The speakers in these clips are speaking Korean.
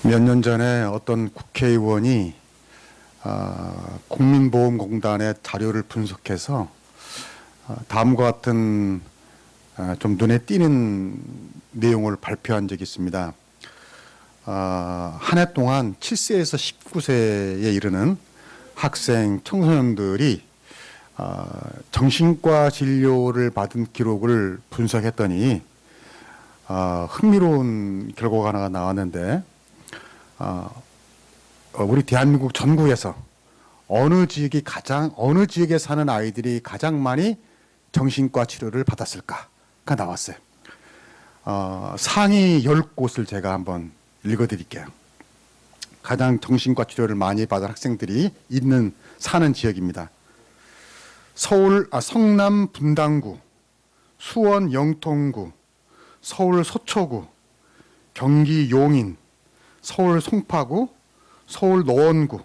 몇 년 전에 어떤 국회의원이 국민보험공단의 자료를 분석해서 다음과 같은 좀 눈에 띄는 내용을 발표한 적이 있습니다. 한 해 동안 7세에서 19세에 이르는 학생, 청소년들이 정신과 진료를 받은 기록을 분석했더니 흥미로운 결과가 하나 나왔는데 우리 대한민국 전국에서 어느 지역에 사는 아이들이 가장 많이 정신과 치료를 받았을까가 나왔어요. 상위 10곳을 제가 한번 읽어드릴게요. 가장 정신과 치료를 많이 받은 학생들이 사는 지역입니다. 성남 분당구, 수원 영통구, 서울 서초구, 경기 용인, 서울 송파구, 서울 노원구,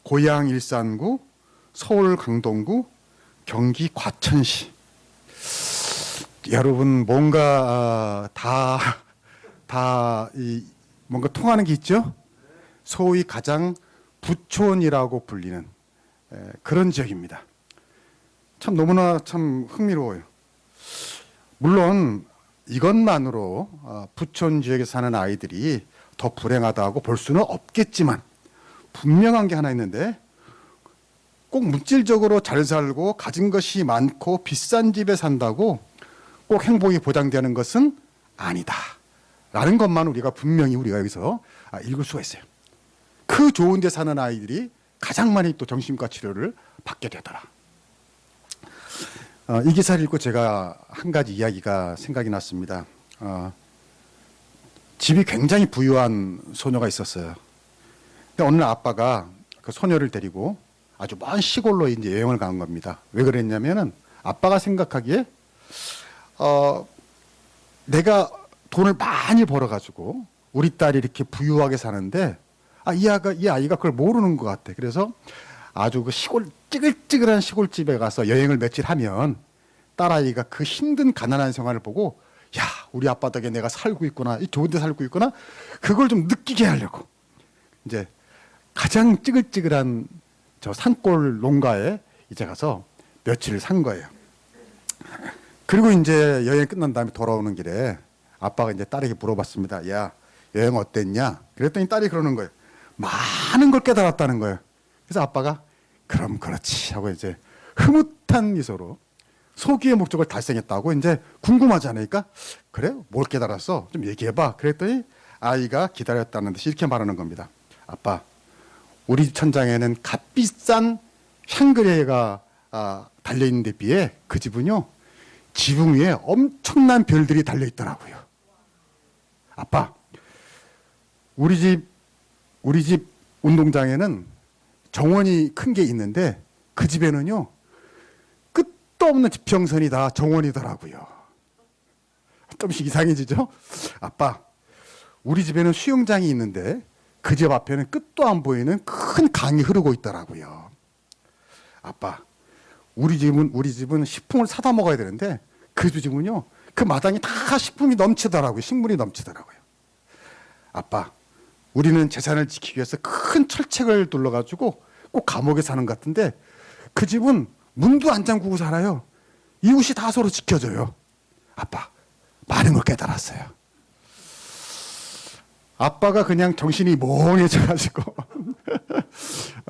고양 일산구, 서울 강동구, 경기 과천시. 여러분 뭔가 뭔가 통하는 게 있죠? 소위 가장 부촌이라고 불리는 그런 지역입니다. 참 너무나 참 흥미로워요. 물론 이것만으로 부촌 지역에 사는 아이들이 더 불행하다고 볼 수는 없겠지만 분명한 게 하나 있는데 꼭 물질적으로 잘 살고 가진 것이 많고 비싼 집에 산다고 꼭 행복이 보장되는 것은 아니다 라는 것만 우리가 여기서 읽을 수가 있어요. 그 좋은 데 사는 아이들이 가장 많이 또 정신과 치료를 받게 되더라. 이 기사를 읽고 제가 한 가지 이야기가 생각이 났습니다. 집이 굉장히 부유한 소녀가 있었어요. 근데 어느 날 아빠가 그 소녀를 데리고 아주 먼 시골로 이제 여행을 간 겁니다. 왜 그랬냐면은 아빠가 생각하기에 내가 돈을 많이 벌어가지고 우리 딸이 이렇게 부유하게 사는데 이 아이가 그걸 모르는 것 같아. 그래서 아주 그 찌글찌글한 시골집에 가서 여행을 며칠 하면 딸아이가 그 힘든 가난한 생활을 보고 야, 우리 아빠 덕에 내가 살고 있구나, 좋은 데 살고 있구나, 그걸 좀 느끼게 하려고 이제 가장 찌글찌글한 저 산골 농가에 이제 가서 며칠을 산 거예요. 그리고 이제 여행 끝난 다음에 돌아오는 길에 아빠가 이제 딸에게 물어봤습니다. 야, 여행 어땠냐? 그랬더니 딸이 그러는 거예요. 많은 걸 깨달았다는 거예요. 그래서 아빠가 그럼 그렇지 하고 이제 흐뭇한 미소로 소기의 목적을 달성했다고 이제 궁금하잖아요. 그래? 뭘 깨달았어? 좀 얘기해봐. 그랬더니 아이가 기다렸다는 듯이 이렇게 말하는 겁니다. 아빠, 우리 집 천장에는 값비싼 샹그레가 달려있는 데 비해 그 집은요, 지붕 위에 엄청난 별들이 달려있더라고요. 아빠, 우리 집 운동장에는 정원이 큰 게 있는데 그 집에는요, 끝도 없는 지평선이 다 정원이더라고요. 좀씩 이상해지죠? 아빠, 우리 집에는 수영장이 있는데 그 집 앞에는 끝도 안 보이는 큰 강이 흐르고 있더라고요. 아빠, 우리 집은 식품을 사다 먹어야 되는데 그 집은요, 그 마당이 다 식품이 넘치더라고요. 식물이 넘치더라고요. 아빠, 우리는 재산을 지키기 위해서 큰 철책을 둘러가지고 꼭 감옥에 사는 것 같은데 그 집은 문도 안 잠그고 살아요. 이웃이 다 서로 지켜줘요. 아빠, 많은 걸 깨달았어요. 아빠가 그냥 정신이 멍해져가지고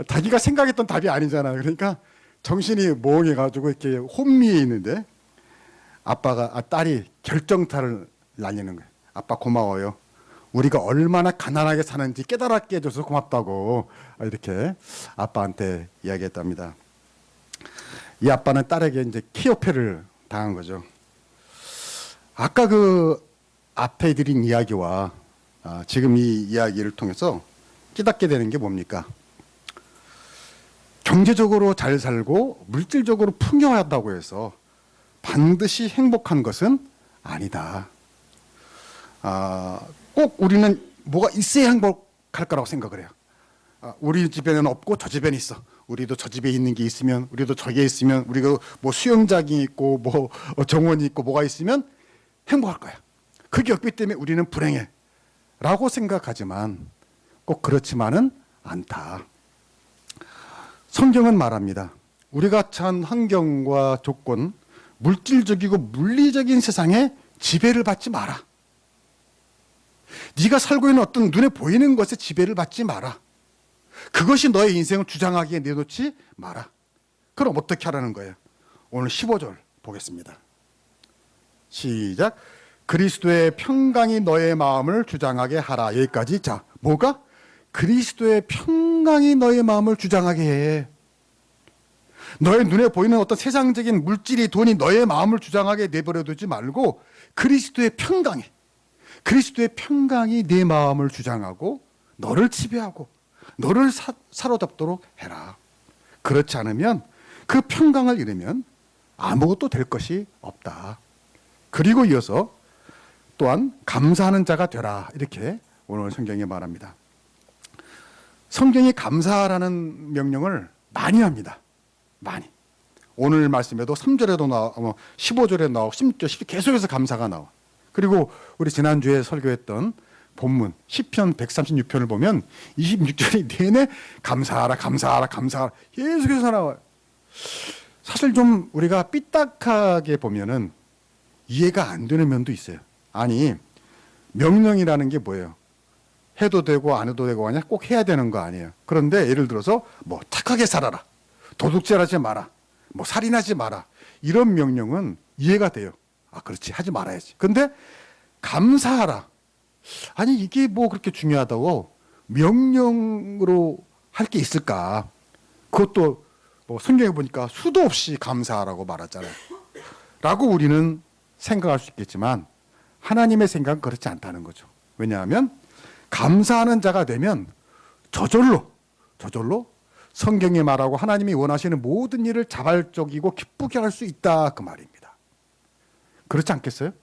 자기가 생각했던 답이 아니잖아요. 그러니까 정신이 멍해가지고 이렇게 혼미해 있는데 딸이 결정타를 날리는 거예요. 아빠 고마워요. 우리가 얼마나 가난하게 사는지 깨달았게 해줘서 고맙다고 이렇게 아빠한테 이야기했답니다. 이 아빠는 딸에게 이제 키오패를 당한 거죠. 아까 그 앞에 드린 이야기와 지금 이 이야기를 통해서 깨닫게 되는 게 뭡니까? 경제적으로 잘 살고 물질적으로 풍요하다고 해서 반드시 행복한 것은 아니다. 꼭 우리는 뭐가 있어야 행복할 거라고 생각을 해요. 우리 집에는 없고 저 집에는 있어. 우리도 저 집에 있는 게 있으면, 우리도 저기에 있으면, 우리가 뭐 수영장이 있고 뭐 정원이 있고 뭐가 있으면 행복할 거야. 그게 없기 때문에 우리는 불행해 라고 생각하지만 꼭 그렇지만은 않다. 성경은 말합니다. 우리가 처한 환경과 조건, 물질적이고 물리적인 세상에 지배를 받지 마라. 네가 살고 있는 어떤 눈에 보이는 것에 지배를 받지 마라. 그것이 너의 인생을 주장하기에 내놓지 마라. 그럼 어떻게 하라는 거예요? 오늘 15절 보겠습니다. 시작. 그리스도의 평강이 너의 마음을 주장하게 하라. 여기까지. 자, 뭐가? 그리스도의 평강이 너의 마음을 주장하게 해. 너의 눈에 보이는 어떤 세상적인 물질이, 돈이 너의 마음을 주장하게 내버려두지 말고 그리스도의 평강이, 그리스도의 평강이 내 마음을 주장하고 너를 지배하고 너를 사로잡도록 해라. 그렇지 않으면, 그 평강을 잃으면 아무것도 될 것이 없다. 그리고 이어서 또한 감사하는 자가 되라. 이렇게 오늘 성경이 말합니다. 성경이 감사라는 명령을 많이 합니다. 많이. 오늘 말씀에도 3절에도 나오고 15절에 나오고 16절, 17절 계속해서 감사가 나와. 그리고 우리 지난주에 설교했던 본문 시편 136편을 보면 26절이 내내 감사하라 감사하라 감사하라 계속해서 나와요. 사실 좀 우리가 삐딱하게 보면은 이해가 안 되는 면도 있어요. 아니, 명령이라는 게 뭐예요? 해도 되고 안 해도 되고 아니야? 꼭 해야 되는 거 아니에요. 그런데 예를 들어서 뭐 착하게 살아라, 도둑질하지 마라, 뭐 살인하지 마라, 이런 명령은 이해가 돼요. 아, 그렇지, 하지 말아야지. 근데 감사하라, 아니 이게 뭐 그렇게 중요하다고 명령으로 할 게 있을까? 그것도 뭐 성경에 보니까 수도 없이 감사하라고 말하잖아요. 라고 우리는 생각할 수 있겠지만 하나님의 생각은 그렇지 않다는 거죠. 왜냐하면 감사하는 자가 되면 저절로 성경이 말하고 하나님이 원하시는 모든 일을 자발적이고 기쁘게 할 수 있다, 그 말입니다. 그렇지 않겠어요?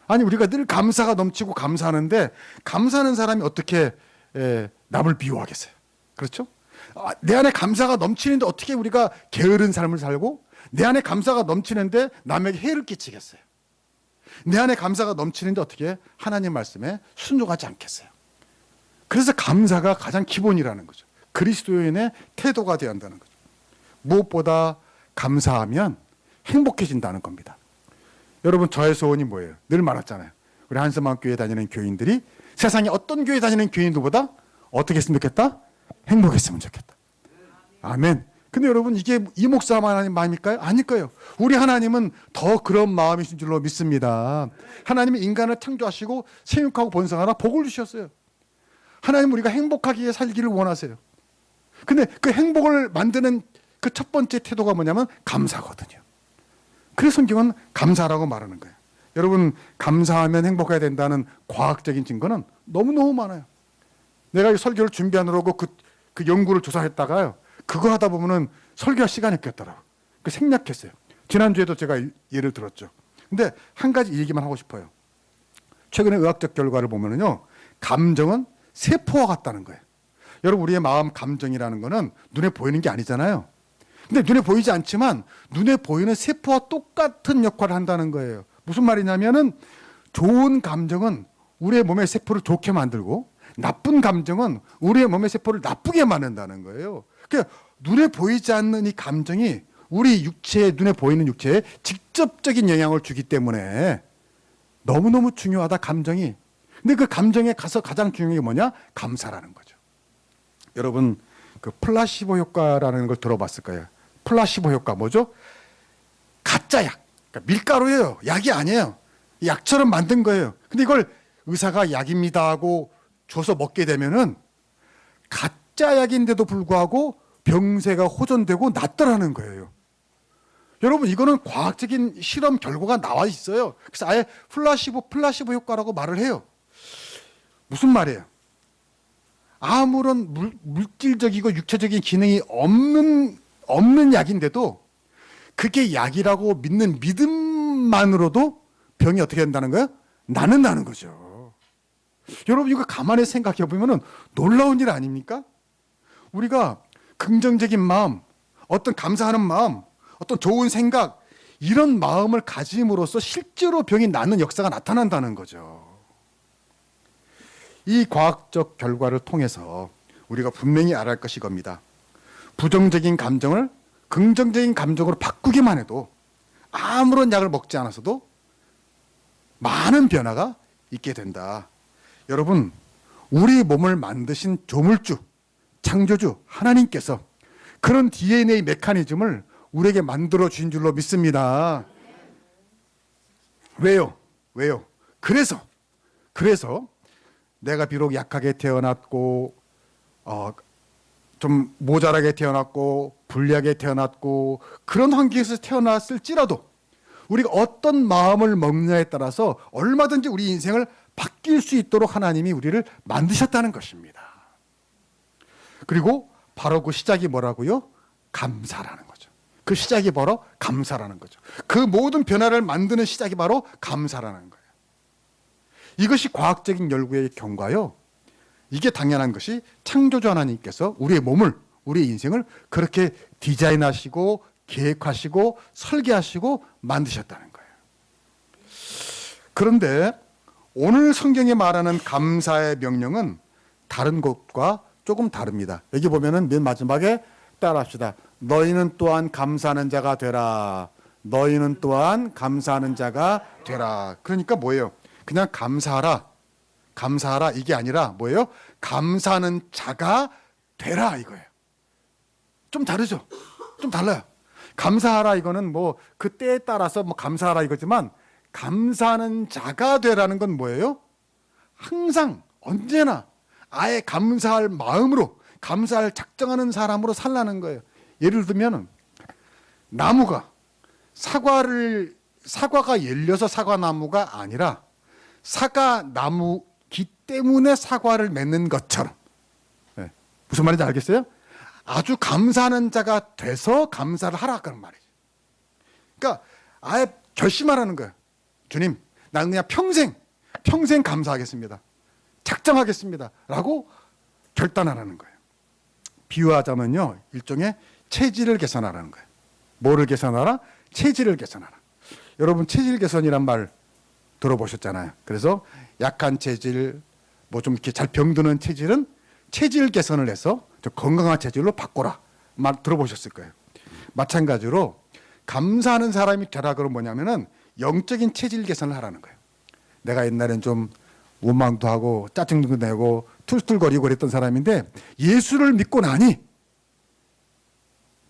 아니, 우리가 늘 감사가 넘치고 감사하는데 감사하는 사람이 어떻게 남을 미워하겠어요? 그렇죠? 내 안에 감사가 넘치는데 어떻게 우리가 게으른 삶을 살고, 내 안에 감사가 넘치는데 남에게 해를 끼치겠어요? 내 안에 감사가 넘치는데 어떻게 하나님 말씀에 순종하지 않겠어요? 그래서 감사가 가장 기본이라는 거죠. 그리스도인의 태도가 되어야 한다는 거죠. 무엇보다 감사하면 행복해진다는 겁니다. 여러분, 저의 소원이 뭐예요? 늘 말했잖아요. 우리 한스마음 교회 다니는 교인들이 세상에 어떤 교회 다니는 교인들보다 어떻게 했으면 좋겠다? 행복했으면 좋겠다. 아멘. 근데 여러분, 이게 이 목사만 하나님 마음일까요? 아닐 거예요. 우리 하나님은 더 그런 마음이신 줄로 믿습니다. 하나님이 인간을 창조하시고 생육하고 번성하라 복을 주셨어요. 하나님은 우리가 행복하게 살기를 원하세요. 근데 그 행복을 만드는 그 첫 번째 태도가 뭐냐면 감사거든요. 그래서 성경은 감사라고 말하는 거예요. 여러분, 감사하면 행복해야 된다는 과학적인 증거는 너무너무 많아요. 내가 이 설교를 준비하느라고 그 연구를 조사했다가요, 그거 하다 보면은 설교할 시간이 없겠더라고요. 그 생략했어요. 지난주에도 제가 예를 들었죠. 근데 한 가지 얘기만 하고 싶어요. 최근에 의학적 결과를 보면은요, 감정은 세포와 같다는 거예요. 여러분, 우리의 마음 감정이라는 거는 눈에 보이는 게 아니잖아요. 근데 눈에 보이지 않지만 눈에 보이는 세포와 똑같은 역할을 한다는 거예요. 무슨 말이냐면은 좋은 감정은 우리의 몸의 세포를 좋게 만들고 나쁜 감정은 우리의 몸의 세포를 나쁘게 만든다는 거예요. 그러니까 눈에 보이지 않는 이 감정이 우리 육체에, 눈에 보이는 육체에 직접적인 영향을 주기 때문에 너무너무 중요하다, 감정이. 근데 그 감정에 가서 가장 중요한 게 뭐냐? 감사라는 거죠. 여러분, 그 플라시보 효과라는 걸 들어봤을 거예요. 플라시보 효과 뭐죠? 가짜 약, 그러니까 밀가루예요. 약이 아니에요. 약처럼 만든 거예요. 근데 이걸 의사가 약입니다 하고 줘서 먹게 되면은 가짜 약인데도 불구하고 병세가 호전되고 낫더라는 거예요. 여러분, 이거는 과학적인 실험 결과가 나와 있어요. 그래서 아예 플라시보 효과라고 말을 해요. 무슨 말이에요? 아무런 물질적이고 육체적인 기능이 없는 약인데도 그게 약이라고 믿는 믿음만으로도 병이 어떻게 된다는 거예요? 낫는다는 거죠. 여러분, 이거 가만히 생각해 보면 놀라운 일 아닙니까? 우리가 긍정적인 마음, 어떤 감사하는 마음, 어떤 좋은 생각, 이런 마음을 가짐으로써 실제로 병이 낫는 역사가 나타난다는 거죠. 이 과학적 결과를 통해서 우리가 분명히 알아야 할 것이 이겁니다. 부정적인 감정을 긍정적인 감정으로 바꾸기만 해도 아무런 약을 먹지 않아서도 많은 변화가 있게 된다. 여러분, 우리 몸을 만드신 조물주, 창조주 하나님께서 그런 DNA 메커니즘을 우리에게 만들어 주신 줄로 믿습니다. 왜요? 그래서 내가 비록 약하게 태어났고 좀 모자라게 태어났고 불리하게 태어났고 그런 환경에서 태어났을지라도 우리가 어떤 마음을 먹느냐에 따라서 얼마든지 우리 인생을 바뀔 수 있도록 하나님이 우리를 만드셨다는 것입니다. 그리고 바로 그 시작이 뭐라고요? 감사라는 거죠. 그 시작이 바로 감사라는 거죠. 그 모든 변화를 만드는 시작이 바로 감사라는 거예요. 이것이 과학적인 연구의 경과요. 이게 당연한 것이 창조주 하나님께서 우리의 몸을, 우리의 인생을 그렇게 디자인하시고 계획하시고 설계하시고 만드셨다는 거예요. 그런데 오늘 성경에 말하는 감사의 명령은 다른 것과 조금 다릅니다. 여기 보면은 맨 마지막에 따라합시다. 너희는 또한 감사하는 자가 되라. 너희는 또한 감사하는 자가 되라. 그러니까 뭐예요? 그냥 감사하라 이게 아니라 뭐예요? 감사하는 자가 되라 이거예요. 좀 다르죠? 좀 달라요. 감사하라 이거는 뭐 그 때에 따라서 뭐 감사하라 이거지만 감사하는 자가 되라는 건 뭐예요? 항상 언제나 아예 감사할 마음으로 감사할 작정하는 사람으로 살라는 거예요. 예를 들면 나무가 사과가 열려서 사과나무가 아니라 사과나무기 때문에 사과를 맺는 것처럼. 네. 무슨 말인지 알겠어요? 아주 감사하는 자가 돼서 감사를 하라 그런 말이죠. 그러니까 아예 결심하라는 거예요. 주님, 나는 그냥 평생 감사하겠습니다. 작정하겠습니다. 라고 결단하라는 거예요. 비유하자면요, 일종의 체질을 개선하라는 거예요. 뭐를 개선하라? 체질을 개선하라. 여러분, 체질 개선이란 말 들어보셨잖아요. 그래서 약한 체질, 뭐 좀 이렇게 잘 병드는 체질은 체질 개선을 해서 좀 건강한 체질로 바꿔라. 말 들어보셨을 거예요. 마찬가지로 감사하는 사람이 되라 그러면 뭐냐면은 영적인 체질 개선을 하라는 거예요. 내가 옛날엔 좀 원망도 하고 짜증도 내고 툴툴거리고 그랬던 사람인데 예수를 믿고 나니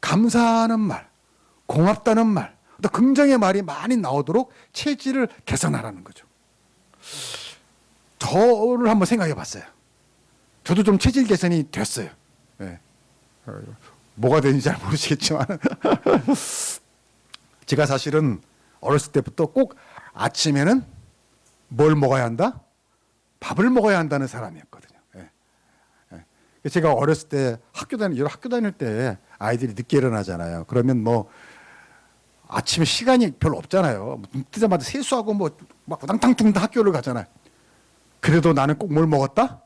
감사하는 말, 고맙다는 말, 또 긍정의 말이 많이 나오도록 체질을 개선하라는 거죠. 저를 한번 생각해 봤어요. 저도 좀 체질 개선이 됐어요. 네. 뭐가 되는지 잘 모르시겠지만 제가 사실은 어렸을 때부터 꼭 아침에는 뭘 먹어야 한다? 밥을 먹어야 한다는 사람이었거든요. 네. 네. 제가 어렸을 때 학교 다닐 때 아이들이 늦게 일어나잖아요. 그러면 뭐 아침에 시간이 별로 없잖아요. 눈 뜨자마자 세수하고 뭐 막 우당탕탕 학교를 가잖아요. 그래도 나는 꼭 뭘 먹었다?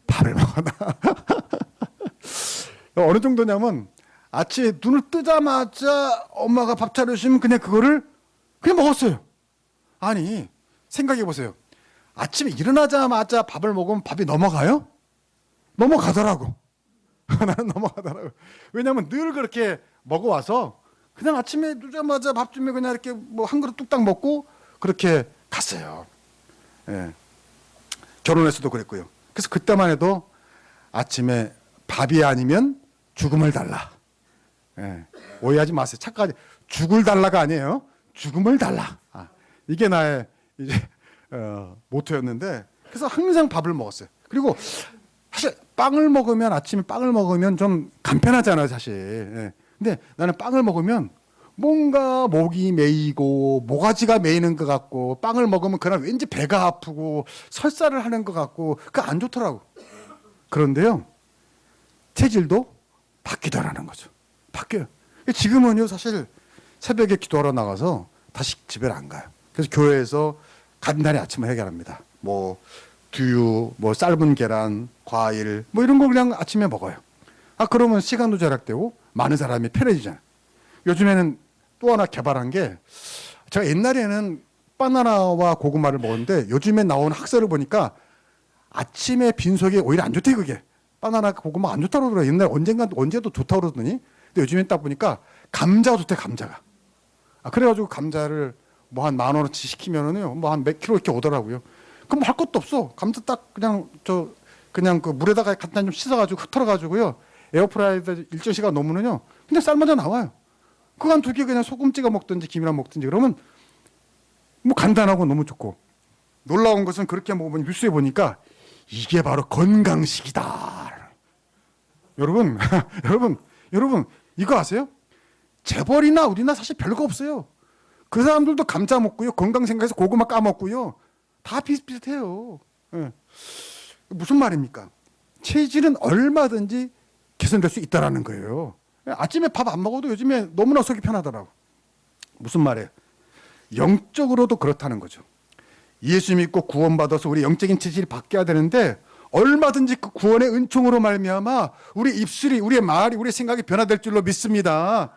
밥을 먹었다. 어느 정도냐면 아침에 눈을 뜨자마자 엄마가 밥 차려주시면 그냥 그거를 그냥 먹었어요. 아니 생각해 보세요. 아침에 일어나자마자 밥을 먹으면 밥이 넘어가요? 넘어가더라고. 나는 넘어가더라고. 왜냐하면 늘 그렇게 먹어와서 그냥 아침에 누자마자 밥 주면 그냥 이렇게 뭐 한 그릇 뚝딱 먹고 그렇게 갔어요. 예. 결혼해서도 그랬고요. 그래서 그때만 해도 아침에 밥이 아니면 죽음을 달라. 예. 오해하지 마세요. 착각하지. 죽을 달라가 아니에요. 죽음을 달라. 이게 나의 이제 모토였는데 그래서 항상 밥을 먹었어요. 그리고 사실 아침에 빵을 먹으면 좀 간편하잖아요, 사실. 예. 근데 나는 빵을 먹으면 뭔가 목이 메이고 모가지가 메이는 것 같고 빵을 먹으면 그날 왠지 배가 아프고 설사를 하는 것 같고 그거 안 좋더라고. 그런데요, 체질도 바뀌더라는 거죠. 바뀌어요. 지금은요, 사실 새벽에 기도하러 나가서 다시 집에 안 가요. 그래서 교회에서 간단히 아침을 해결합니다. 뭐 두유, 뭐 삶은 계란, 과일, 뭐 이런 거 그냥 아침에 먹어요. 그러면 시간도 절약되고 많은 사람이 편해지잖아요. 요즘에는 또 하나 개발한 게 제가 옛날에는 바나나와 고구마를 먹었는데 요즘에 나오는 학설을 보니까 아침에 빈속에 오히려 안 좋대 그게. 바나나 고구마 안 좋다고 그러더라. 옛날에 언제도 좋다고 그러더니. 근데 요즘에 딱 보니까 감자가 좋대 감자가. 그래가지고 감자를 뭐 한 10,000원어치 시키면은요 뭐 한 몇 킬로 이렇게 오더라고요. 그럼 할 것도 없어. 감자 딱 그냥 그 물에다가 간단히 좀 씻어가지고 흩어가지고요 에어프라이어에다 일정 시간 놓으면은요 그냥 삶아져 나와요. 그거 한 2개 그냥 소금 찍어 먹든지 김이랑 먹든지 그러면 뭐 간단하고 너무 좋고. 놀라운 것은 그렇게 먹어보니 뉴스에 보니까 이게 바로 건강식이다. 여러분 여러분 이거 아세요? 재벌이나 우리나 사실 별거 없어요. 그 사람들도 감자 먹고요 건강 생각해서 고구마 까먹고요 다 비슷비슷해요. 예. 무슨 말입니까? 체질은 얼마든지 개선될 수 있다라는 거예요. 아침에 밥 안 먹어도 요즘에 너무나 속이 편하더라고. 무슨 말이에요? 영적으로도 그렇다는 거죠. 예수 믿고 구원받아서 우리 영적인 체질이 바뀌어야 되는데 얼마든지 그 구원의 은총으로 말미암아 우리 입술이, 우리의 말이, 우리의 생각이 변화될 줄로 믿습니다.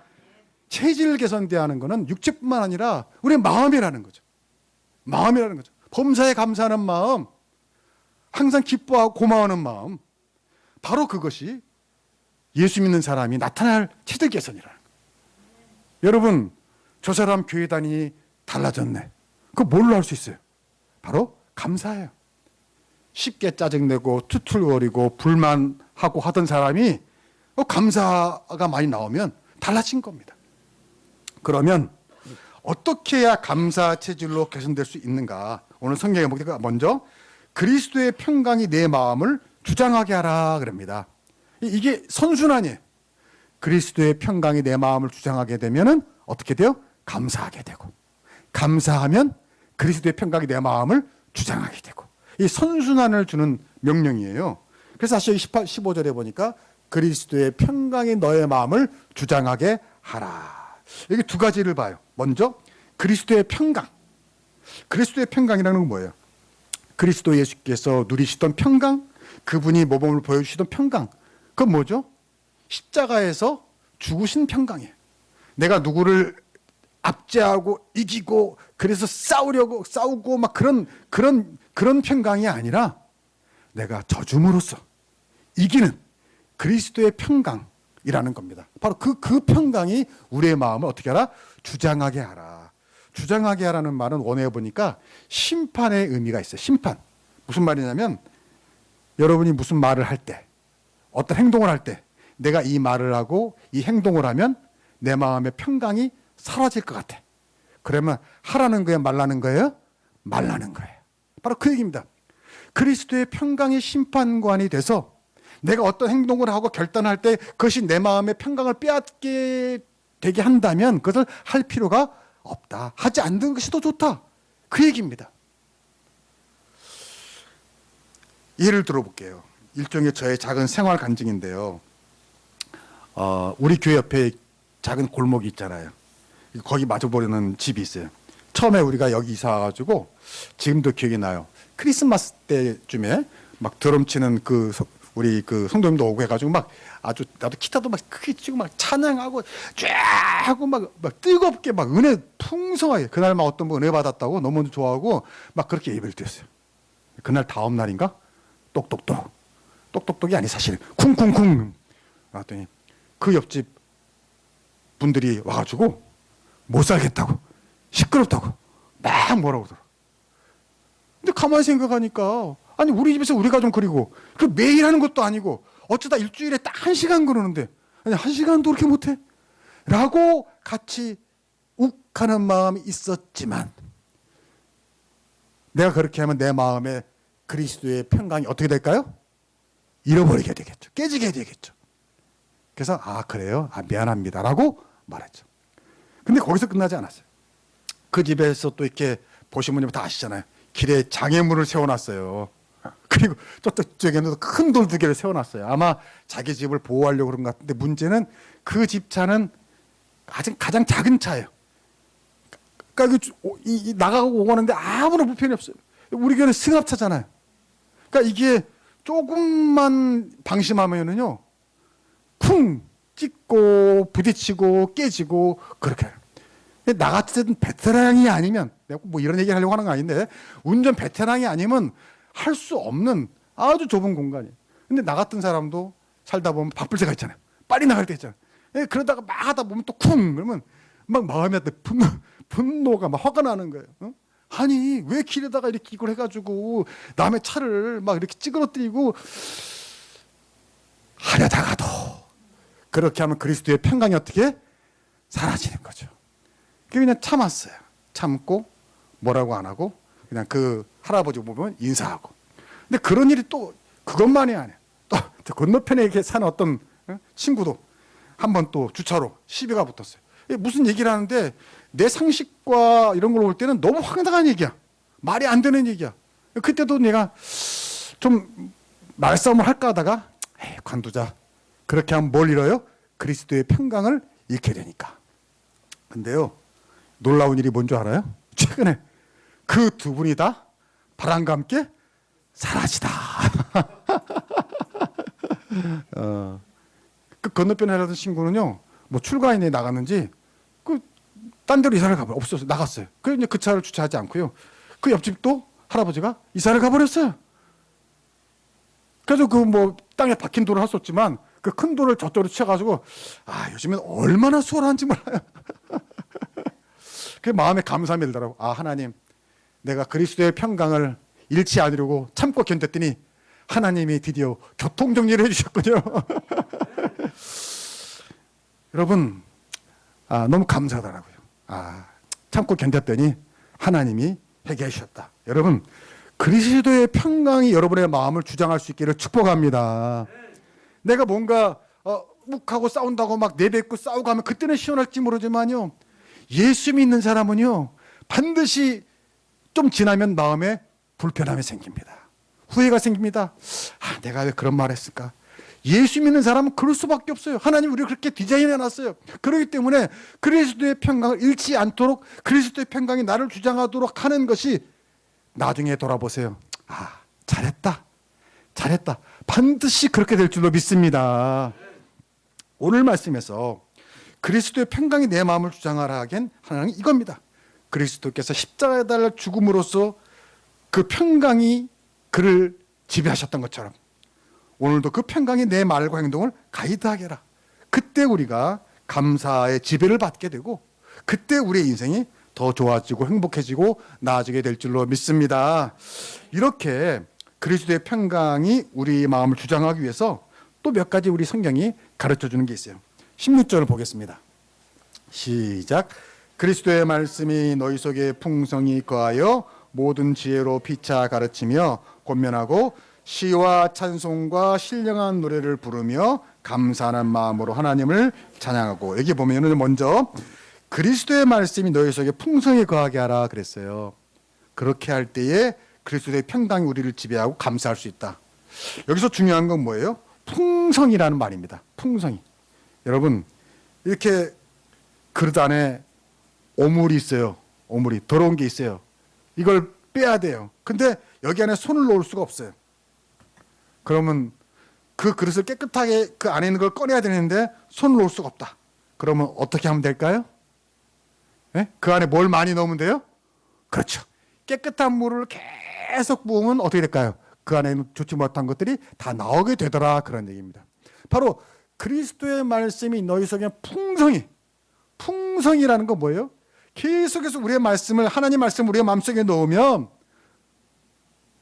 체질 개선돼야 하는 거는 육체뿐만 아니라 우리의 마음이라는 거죠. 마음이라는 거죠. 범사에 감사하는 마음, 항상 기뻐하고 고마워하는 마음, 바로 그것이 예수 믿는 사람이 나타날 체질 개선이라는 거예요. 여러분, 저 사람 교회 다니니 달라졌네. 그거 뭘로 할 수 있어요? 바로 감사해요. 쉽게 짜증내고 투툴거리고 불만하고 하던 사람이 감사가 많이 나오면 달라진 겁니다. 그러면 어떻게 해야 감사 체질로 개선될 수 있는가? 오늘 성경에 보니까 먼저 그리스도의 평강이 내 마음을 주장하게 하라 그럽니다. 이게 선순환이에요. 그리스도의 평강이 내 마음을 주장하게 되면은 어떻게 돼요? 감사하게 되고, 감사하면 그리스도의 평강이 내 마음을 주장하게 되고, 이 선순환을 주는 명령이에요. 그래서 다시 15절에 보니까 그리스도의 평강이 너의 마음을 주장하게 하라. 여기 두 가지를 봐요. 먼저 그리스도의 평강. 그리스도의 평강이라는 건 뭐예요? 그리스도 예수께서 누리시던 평강, 그분이 모범을 보여주시던 평강. 그건 뭐죠? 십자가에서 죽으신 평강이에요. 내가 누구를 압제하고 이기고 그래서 싸우고 막 그런 평강이 아니라 내가 져줌으로써 이기는 그리스도의 평강이라는 겁니다. 바로 그 평강이 우리의 마음을 어떻게 하라? 주장하게 하라. 주장하게 하라는 말은 원어에 보니까 심판의 의미가 있어요. 심판. 무슨 말이냐면 여러분이 무슨 말을 할 때, 어떤 행동을 할 때 내가 이 말을 하고 이 행동을 하면 내 마음의 평강이 사라질 것 같아. 그러면 하라는 거예요? 말라는 거예요? 말라는 거예요. 바로 그 얘기입니다. 그리스도의 평강이 심판관이 돼서 내가 어떤 행동을 하고 결단할 때 그것이 내 마음의 평강을 빼앗게 되게 한다면 그것을 할 필요가 없다. 하지 않는 것이 더 좋다. 그 얘기입니다. 예를 들어볼게요. 일종의 저의 작은 생활 간증인데요. 우리 교회 옆에 작은 골목이 있잖아요. 거기 마주보려는 집이 있어요. 처음에 우리가 여기 이사 와가지고 지금도 기억이 나요. 크리스마스 때쯤에 막 드럼 치는 우리 성도님도 오고 해가지고 막 아주 나도 기타도 막 크게 치고 막 찬양하고 쫙 하고 막 뜨겁게 막 은혜 풍성하게 그날 막 어떤 분 은혜 받았다고 너무 좋아하고 막 그렇게 예배를 드렸어요. 그날 다음 날인가 똑똑똑이 아니 사실 쿵쿵쿵 왔더니 그 옆집 분들이 와가지고 못 살겠다고 시끄럽다고 막 뭐라고 그러더라. 근데 가만히 생각하니까 아니 우리 집에서 우리가 좀 그리고 그 매일 하는 것도 아니고 어쩌다 일주일에 딱 1시간 그러는데 아니 1시간도 그렇게 못해? 라고 같이 욱하는 마음이 있었지만 내가 그렇게 하면 내 마음에 그리스도의 평강이 어떻게 될까요? 잃어버리게 되겠죠. 깨지게 되겠죠. 그래서 그래요? 미안합니다 라고 말했죠. 근데 거기서 끝나지 않았어요. 그 집에서 또 이렇게 보신 분이 다 아시잖아요. 길에 장애물을 세워놨어요. 그리고 저쪽에는 큰 돌 2개를 세워놨어요. 아마 자기 집을 보호하려고 그런 것 같은데 문제는 그 집 차는 가장 작은 차예요. 그러니까 나가고 오가는데 아무런 불편이 없어요. 우리 교회는 승합차잖아요. 그러니까 이게 조금만 방심하면요 쿵 찍고 부딪히고 깨지고 그렇게 해요. 나 같은 베테랑이 아니면 내가 뭐 이런 얘기를 하려고 하는 거 아닌데 운전 베테랑이 아니면 할 수 없는 아주 좁은 공간이에요. 근데 나 같은 사람도 살다 보면 바쁠 때가 있잖아요. 빨리 나갈 때 있잖아요. 예, 그러다가 막 하다 보면 또 쿵! 그러면 막 마음에 분노가 막 화가 나는 거예요. 어? 아니, 왜 길에다가 이렇게 이걸 해가지고 남의 차를 막 이렇게 찌그러뜨리고 하려다가도 그렇게 하면 그리스도의 평강이 어떻게 사라지는 거죠. 그냥 참았어요. 참고 뭐라고 안 하고 그냥 그 할아버지 보면 인사하고. 근데 그런 일이 또 그것만이 아니에요. 또 건너편에 이렇게 사는 어떤 친구도 한번 또 주차로 시비가 붙었어요. 무슨 얘기를 하는데 내 상식과 이런 걸 볼 때는 너무 황당한 얘기야. 말이 안 되는 얘기야. 그때도 내가 좀 말싸움을 할까 하다가 에이, 관두자. 그렇게 하면 뭘 잃어요? 그리스도의 평강을 잃게 되니까. 근데요, 놀라운 일이 뭔 줄 알아요? 최근에 그 두 분이 다 바람과 함께 사라지다. 그 건너편에 살던 친구는요, 뭐 출가인에 나갔는지 그 딴 데로 이사를 가버려. 없었어요. 나갔어요. 그래서 이제 그 차를 주차하지 않고요. 그 옆집도 할아버지가 이사를 가버렸어요. 그래서 그 뭐 땅에 박힌 돌을 할 수 없지만 그 큰 돌을 저쪽으로 치워가지고 아, 요즘엔 얼마나 수월한지 몰라요. 그 마음에 감사함이 들더라고. 아, 하나님, 내가 그리스도의 평강을 잃지 않으려고 참고 견뎠더니 하나님이 드디어 교통정리를 해주셨군요. 여러분, 너무 감사하더라고요. 참고 견뎠더니 하나님이 해결해 주셨다. 여러분, 그리스도의 평강이 여러분의 마음을 주장할 수 있기를 축복합니다. 내가 뭔가 묵하고 싸운다고 막 내뱉고 싸우고 하면 그때는 시원할지 모르지만요, 예수 믿는 사람은요 반드시 좀 지나면 마음에 불편함이 생깁니다. 후회가 생깁니다. 내가 왜 그런 말 했을까? 예수 믿는 사람은 그럴 수밖에 없어요. 하나님 우리를 그렇게 디자인해 놨어요. 그렇기 때문에 그리스도의 평강을 잃지 않도록 그리스도의 평강이 나를 주장하도록 하는 것이 나중에 돌아보세요. 잘했다. 잘했다. 반드시 그렇게 될 줄로 믿습니다. 오늘 말씀에서 그리스도의 평강이 내 마음을 주장하라 하긴 하나는 이겁니다. 그리스도께서 십자가에 달려 죽음으로써 그 평강이 그를 지배하셨던 것처럼 오늘도 그 평강이 내 말과 행동을 가이드하게 하라. 그때 우리가 감사의 지배를 받게 되고 그때 우리의 인생이 더 좋아지고 행복해지고 나아지게 될 줄로 믿습니다. 이렇게 그리스도의 평강이 우리 마음을 주장하기 위해서 또 몇 가지 우리 성경이 가르쳐 주는 게 있어요. 16절을 보겠습니다. 시작. 그리스도의 말씀이 너희 속에 풍성히 거하여 모든 지혜로 피차 가르치며 권면하고 시와 찬송과 신령한 노래를 부르며 감사하는 마음으로 하나님을 찬양하고. 여기 보면은 먼저 그리스도의 말씀이 너희 속에 풍성히 거하게 하라 그랬어요. 그렇게 할 때에 그리스도의 평강이 우리를 지배하고 감사할 수 있다. 여기서 중요한 건 뭐예요? 풍성이라는 말입니다. 풍성이. 여러분, 이렇게 그릇 안에 오물이 있어요. 오물이 더러운 게 있어요. 이걸 빼야 돼요. 근데 여기 안에 손을 놓을 수가 없어요. 그러면 그 그릇을 깨끗하게 그 안에 있는 걸 꺼내야 되는데 손을 놓을 수가 없다. 그러면 어떻게 하면 될까요? 네? 그 안에 뭘 많이 넣으면 돼요? 그렇죠. 깨끗한 물을 계속 부으면 어떻게 될까요? 그 안에 있는 좋지 못한 것들이 다 나오게 되더라. 그런 얘기입니다. 바로 그리스도의 말씀이 너희 속에 풍성이라는 건 뭐예요? 계속해서 우리의 말씀을, 하나님 말씀을 우리의 마음속에 넣으면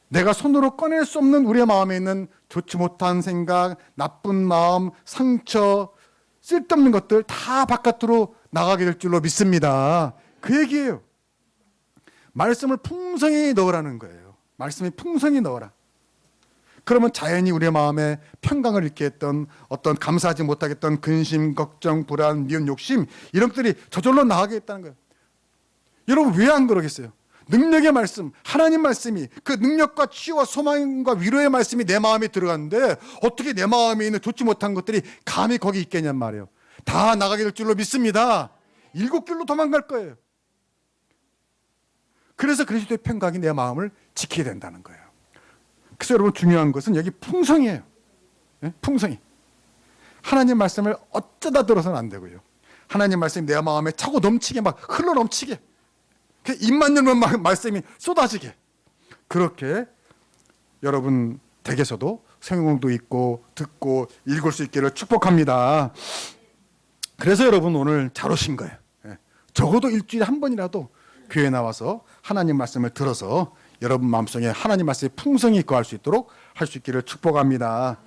내가 손으로 꺼낼 수 없는 우리의 마음에 있는 좋지 못한 생각, 나쁜 마음, 상처, 쓸데없는 것들 다 바깥으로 나가게 될 줄로 믿습니다. 그 얘기예요. 말씀을 풍성히 넣으라는 거예요. 말씀이 풍성히 넣어라. 그러면 자연히 우리의 마음에 평강을 잃게 했던 어떤 감사하지 못하겠던 근심, 걱정, 불안, 미운 욕심 이런 것들이 저절로 나가게 했다는 거예요. 여러분 왜 안 그러겠어요? 능력의 말씀, 하나님 말씀이 그 능력과 치유와 소망과 위로의 말씀이 내 마음에 들어갔는데 어떻게 내 마음에 있는 좋지 못한 것들이 감히 거기 있겠냔 말이에요. 다 나가게 될 줄로 믿습니다. 7길로 도망갈 거예요. 그래서 그리스도의 평강이 내 마음을 지키게 된다는 거예요. 그래서 여러분 중요한 것은 여기 풍성이에요. 네? 풍성이. 하나님 말씀을 어쩌다 들어서는 안 되고요. 하나님 말씀이 내 마음에 차고 넘치게 막 흘러 넘치게 입만 열면 말씀이 쏟아지게 그렇게 여러분 댁에서도 성경도 읽고 듣고 읽을 수 있기를 축복합니다. 그래서 여러분 오늘 잘 오신 거예요. 예. 적어도 일주일에 한 번이라도 교회 나와서 하나님 말씀을 들어서 여러분 마음속에 하나님 말씀의 풍성이 거할 수 있도록 할 수 있기를 축복합니다.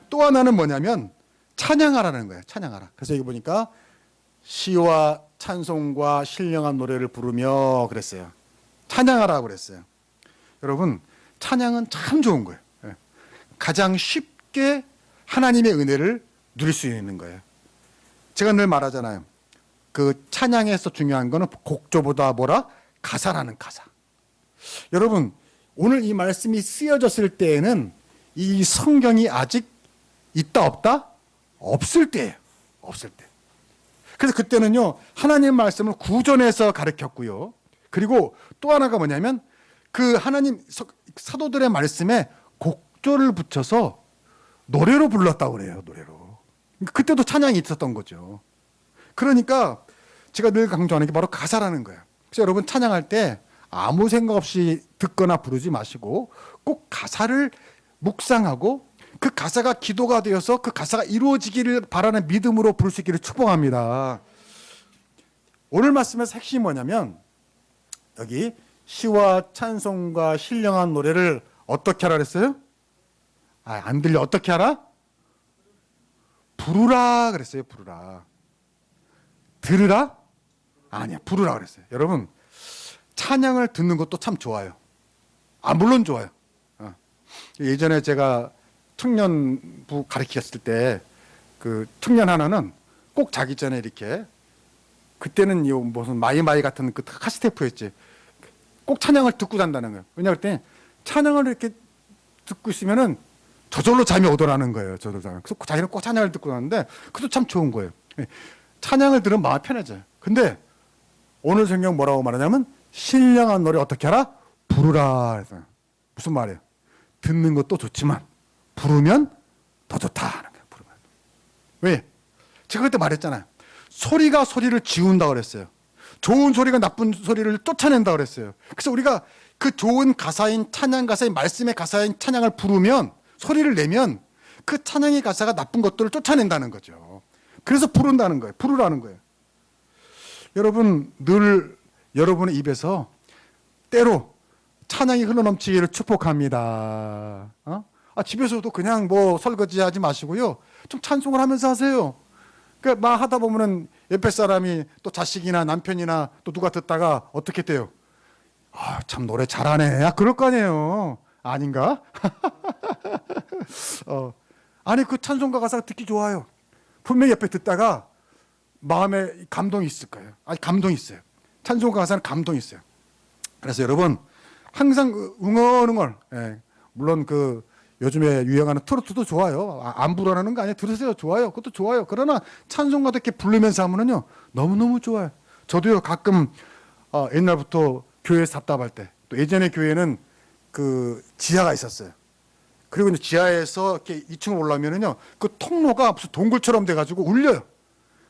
또 하나는 뭐냐면 찬양하라는 거예요. 찬양하라. 그래서 여기 보니까 시와 찬송과 신령한 노래를 부르며 그랬어요. 찬양하라고 그랬어요. 여러분 찬양은 참 좋은 거예요. 예. 가장 쉽게 하나님의 은혜를 누릴 수 있는 거예요. 제가 늘 말하잖아요. 그 찬양에서 중요한 거는 곡조보다 뭐라? 가사라는 가사. 여러분 오늘 이 말씀이 쓰여졌을 때에는 이 성경이 아직 있다 없다? 없을 때예요. 없을 때. 그래서 그때는요 하나님 말씀을 구전해서 가르쳤고요. 그리고 또 하나가 뭐냐면 그 하나님 사도들의 말씀에 곡조를 붙여서 노래로 불렀다고 그래요. 노래로. 그때도 찬양이 있었던 거죠. 그러니까 제가 늘 강조하는 게 바로 가사라는 거예요. 그래서 여러분 찬양할 때 아무 생각 없이 듣거나 부르지 마시고 꼭 가사를 묵상하고 그 가사가 기도가 되어서 그 가사가 이루어지기를 바라는 믿음으로 부를 수 있기를 축복합니다. 오늘 말씀에서 핵심이 뭐냐면 여기 시와 찬송과 신령한 노래를 어떻게 하라 그랬어요? 안 들려. 어떻게 하라? 부르라 그랬어요. 부르라. 들으라? 아니야. 부르라 그랬어요. 여러분 찬양을 듣는 것도 참 좋아요. 물론 좋아요. 예전에 제가 청년부 가르쳤을 때 그 청년 하나는 꼭 자기 전에 이렇게 그때는 무슨 마이마이 같은 그 카스테프였지. 꼭 찬양을 듣고 잔다는 거예요. 왜냐 그랬더니 찬양을 이렇게 듣고 있으면은 저절로 잠이 오더라는 거예요. 저절로. 그래서 자기는 꼭 찬양을 듣고 자는데 그것도 참 좋은 거예요. 찬양을 들으면 마음이 편해져요. 근데 오늘 성경 뭐라고 말하냐면 신령한 노래 어떻게 하라? 부르라. 해서 무슨 말이에요? 듣는 것도 좋지만 부르면 더 좋다 하는 거예요. 부르면. 왜? 제가 그때 말했잖아요. 소리가 소리를 지운다고 그랬어요. 좋은 소리가 나쁜 소리를 쫓아낸다고 그랬어요. 그래서 우리가 그 좋은 가사인 찬양 가사인 말씀의 가사인 찬양을 부르면 소리를 내면 그 찬양의 가사가 나쁜 것들을 쫓아낸다는 거죠. 그래서 부른다는 거예요. 부르라는 거예요. 여러분 늘 여러분의 입에서 때로 찬양이 흘러넘치기를 축복합니다. 집에서도 그냥 뭐 설거지하지 마시고요. 좀 찬송을 하면서 하세요. 그러니까 막 하다 보면은 옆에 사람이 또 자식이나 남편이나 또 누가 듣다가 어떻게 돼요? 참 노래 잘하네. 그럴 거 아니에요. 아닌가? 아니 그 찬송가 가사가 듣기 좋아요. 분명히 옆에 듣다가 마음에 감동이 있을 거예요. 감동이 있어요. 찬송가 가사는 감동이 있어요. 그래서 여러분 항상 응얼응얼 물론 그 요즘에 유행하는 트로트도 좋아요. 안 부르라는 거 아니에요. 들으세요. 좋아요. 그것도 좋아요. 그러나 찬송가도 이렇게 부르면서 하면은요 너무너무 좋아요. 저도요 가끔 옛날부터 교회에서 답답할 때 또 예전에 교회는 그 지하가 있었어요. 그리고 이제 지하에서 이렇게 2층 올라오면은요 그 통로가 무슨 동굴처럼 돼가지고 울려요.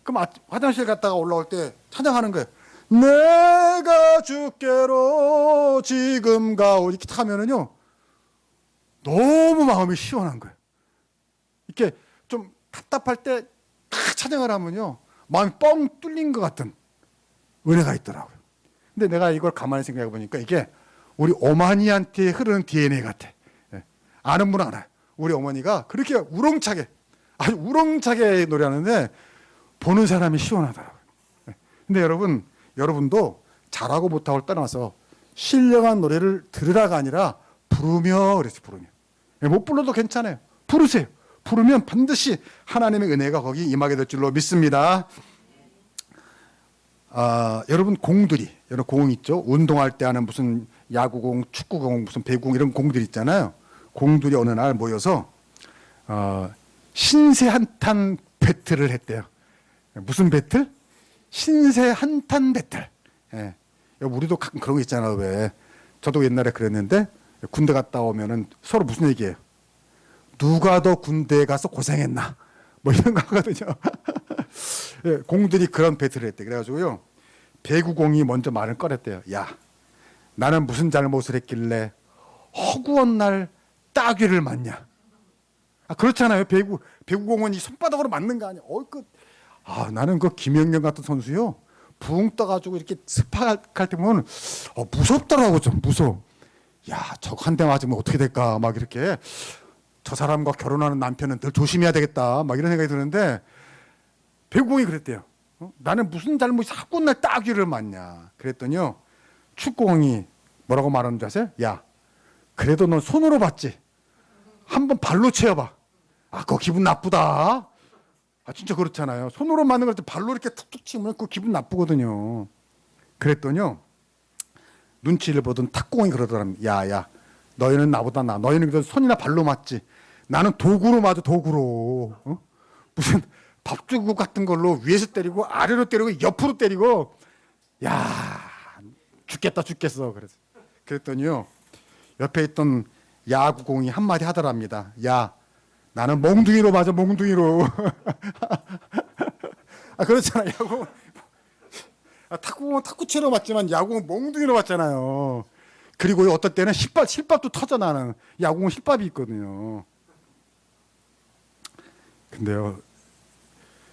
그럼 화장실 갔다가 올라올 때 찬양하는 거예요. 내가 주께로 지금 가오 이렇게 하면은요 너무 마음이 시원한 거예요. 이렇게 좀 답답할 때 딱 찬양을 하면요 마음이 뻥 뚫린 것 같은 은혜가 있더라고요. 근데 내가 이걸 가만히 생각해 보니까 이게 우리 어머니한테 흐르는 DNA 같아. 아는 분은 알아요. 우리 어머니가 그렇게 우렁차게 아주 우렁차게 노래하는데 보는 사람이 시원하더라고요. 근데 여러분도 잘하고 못하고를 떠나서 신령한 노래를 들으라가 아니라 부르며 그랬어요. 부르며. 못 불러도 괜찮아요. 부르세요. 부르면 반드시 하나님의 은혜가 거기 임하게 될 줄로 믿습니다. 여러분 여러분 공 있죠? 운동할 때 하는 무슨 야구공, 축구공, 무슨 배구공 이런 공들 있잖아요. 공들이 어느 날 모여서 신세 한탄 배틀을 했대요. 무슨 배틀? 신세 한탄 배틀. 우리도 가끔 그런 거 있잖아요. 왜? 저도 옛날에 그랬는데 군대 갔다 오면은 서로 무슨 얘기해요? 누가 더 군대에 가서 고생했나? 뭐 이런 거 하거든요. 공들이 그런 배틀을 했대. 그래가지고요. 배구공이 먼저 말을 꺼냈대요. 야, 나는 무슨 잘못을 했길래 허구한 날 따귀를 맞냐? 그렇잖아요. 배구공은 이 손바닥으로 맞는 거 아니야? 나는 그 김연경 같은 선수요. 붕 떠가지고 이렇게 스파할 때 보면 무섭더라고. 좀 무서워. 야, 저거 한 대 맞으면 어떻게 될까? 막 이렇게 저 사람과 결혼하는 남편은 늘 조심해야 되겠다. 막 이런 생각이 드는데 배구공이 그랬대요. 나는 무슨 잘못이 자꾸 날 따귀를 맞냐? 그랬더니요. 축구공이 뭐라고 말하는 줄 아세요? 야, 그래도 넌 손으로 봤지. 한번 발로 채워봐. 그거 기분 나쁘다. 진짜 그렇잖아요. 손으로 맞는 걸 때 발로 이렇게 툭툭 치면 그 기분 나쁘거든요. 그랬더니요. 눈치를 보던 탁구공이 그러더랍니다. 야, 너희는 나보다 너희는 그래도 손이나 발로 맞지. 나는 도구로 맞아, 도구로. 무슨 밥주걱 같은 걸로 위에서 때리고 아래로 때리고 옆으로 때리고. 야, 죽겠어. 그랬더니요. 옆에 있던 야구공이 한마디 하더랍니다. 야, 나는 몽둥이로 맞아, 몽둥이로. 그렇잖아요. 야구. 탁구공은 탁구채로 맞지만 야구공은 몽둥이로 맞잖아요. 그리고 어떨 때는 실밥도 터져 나는. 야구공은 실밥이 있거든요. 근데요,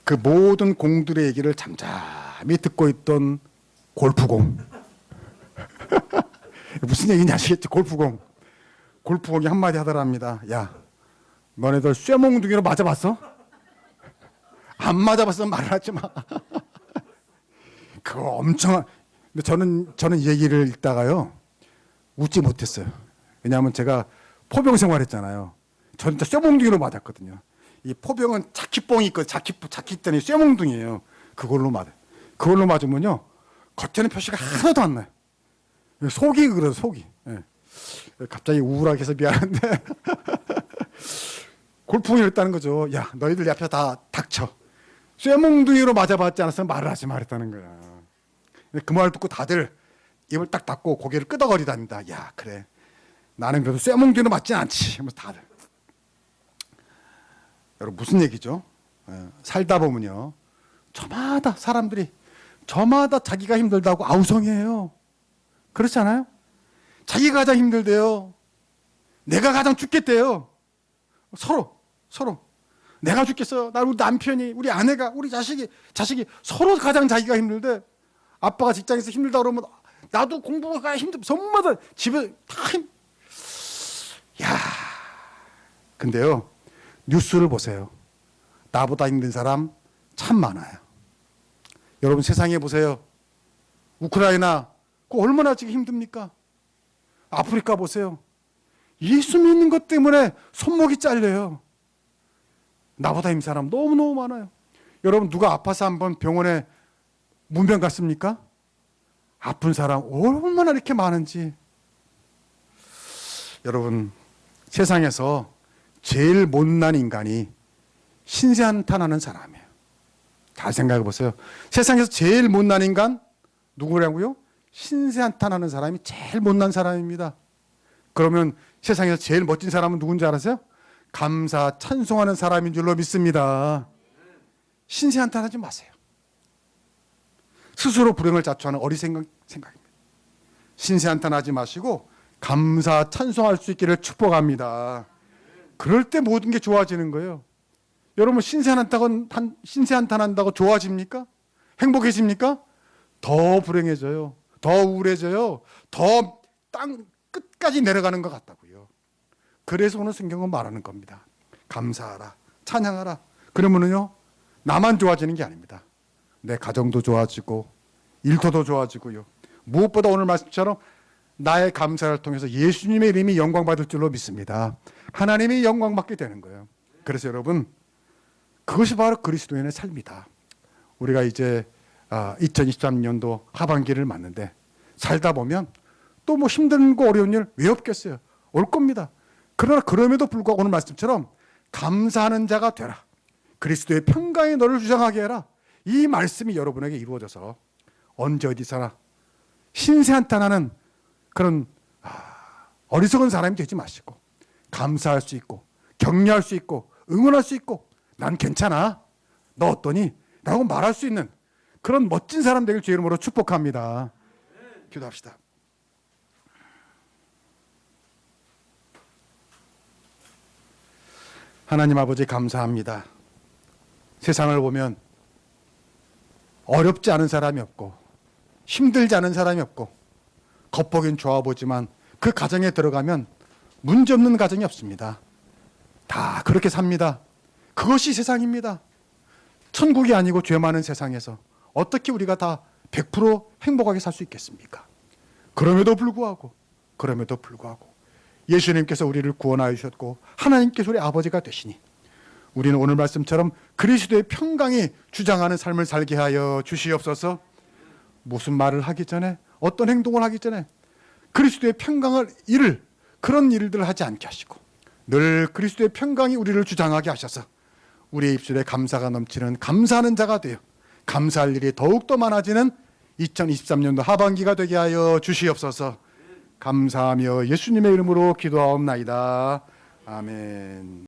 그 모든 공들의 얘기를 잠잠히 듣고 있던 골프공. 무슨 얘기인지 아시겠죠? 골프공이 한마디 하더랍니다. 야, 너네들 쇠몽둥이로 맞아봤어? 안 맞아봤으면 말을 하지 마. 그거 엄청. 근데 저는 이 얘기를 읽다가요 웃지 못했어요. 왜냐하면 제가 포병 생활했잖아요. 저는 진짜 쇠몽둥이로 맞았거든요. 이 포병은 자키뽕이 있거든요. 자키 때문에 쇠몽둥이에요. 그걸로 맞으면요 겉에는 표시가 하나도 안 나요. 속이 그래요, 속이. 예. 갑자기 우울하게 해서 미안한데 골프공이 그랬다는 거죠. 야, 너희들 옆에 다 닥쳐. 쇠몽둥이로 맞아봤지 않았으면 말을 하지 말했다는 거야. 그 말 듣고 다들 입을 딱 닫고 고개를 끄덕거리답니다. 야, 그래. 나는 그래도 쇠몽둥이로 맞진 않지. 하면서 다들. 여러분, 무슨 얘기죠? 살다 보면요. 사람들이 저마다 자기가 힘들다고 아우성이에요. 그렇지 않아요? 자기가 가장 힘들대요. 내가 가장 죽겠대요. 서로. 내가 죽겠어. 우리 남편이, 우리 아내가, 우리 자식이 서로 가장 자기가 힘들대. 아빠가 직장에서 힘들다 그러면 나도 공부가 전마다 집에 야. 근데요. 뉴스를 보세요. 나보다 힘든 사람 참 많아요. 여러분 세상에 보세요. 우크라이나 그거 얼마나 지금 힘듭니까? 아프리카 보세요. 예수 믿는 것 때문에 손목이 잘려요. 나보다 힘든 사람 너무너무 많아요. 여러분 누가 아파서 한번 병원에 문병 갔습니까? 아픈 사람 얼마나 이렇게 많은지. 여러분 세상에서 제일 못난 인간이 신세한탄하는 사람이에요. 잘 생각해 보세요. 세상에서 제일 못난 인간 누구라고요? 신세한탄하는 사람이 제일 못난 사람입니다. 그러면 세상에서 제일 멋진 사람은 누군지 알아세요? 감사 찬송하는 사람인 줄로 믿습니다. 신세한탄하지 마세요. 스스로 불행을 자초하는 어리석은 생각입니다. 신세한탄하지 마시고 감사 찬송할 수 있기를 축복합니다. 그럴 때 모든 게 좋아지는 거예요. 여러분 신세한탄한다고 좋아집니까? 행복해집니까? 더 불행해져요. 더 우울해져요. 더 땅 끝까지 내려가는 것 같다고요. 그래서 오늘 성경은 말하는 겁니다. 감사하라, 찬양하라. 그러면은요 나만 좋아지는 게 아닙니다. 내 가정도 좋아지고 일터도 좋아지고요. 무엇보다 오늘 말씀처럼 나의 감사를 통해서 예수님의 이름이 영광받을 줄로 믿습니다. 하나님이 영광받게 되는 거예요. 그래서 여러분 그것이 바로 그리스도인의 삶이다. 우리가 이제 2023년도 하반기를 맞는데 살다 보면 또 뭐 힘든 거 어려운 일 왜 없겠어요. 올 겁니다. 그러나 그럼에도 불구하고 오늘 말씀처럼 감사하는 자가 되라. 그리스도의 평강이 너를 주장하게 해라. 이 말씀이 여러분에게 이루어져서 언제 어디서나 신세한탄하는 그런 어리석은 사람이 되지 마시고 감사할 수 있고 격려할 수 있고 응원할 수 있고 난 괜찮아. 너 어떠니? 라고 말할 수 있는 그런 멋진 사람 되길 주의 이름으로 축복합니다. 기도합시다. 하나님 아버지 감사합니다. 세상을 보면 어렵지 않은 사람이 없고 힘들지 않은 사람이 없고 겉보긴 좋아 보지만 그 가정에 들어가면 문제없는 가정이 없습니다. 다 그렇게 삽니다. 그것이 세상입니다. 천국이 아니고 죄 많은 세상에서 어떻게 우리가 다 100% 행복하게 살 수 있겠습니까? 그럼에도 불구하고 예수님께서 우리를 구원하여 주셨고 하나님께서 우리 아버지가 되시니 우리는 오늘 말씀처럼 그리스도의 평강이 주장하는 삶을 살게 하여 주시옵소서. 무슨 말을 하기 전에 어떤 행동을 하기 전에 그리스도의 평강을 잃을 그런 일들을 하지 않게 하시고 늘 그리스도의 평강이 우리를 주장하게 하셔서 우리의 입술에 감사가 넘치는 감사하는 자가 되어 감사할 일이 더욱더 많아지는 2023년도 하반기가 되게 하여 주시옵소서. 감사하며 예수님의 이름으로 기도하옵나이다. 아멘.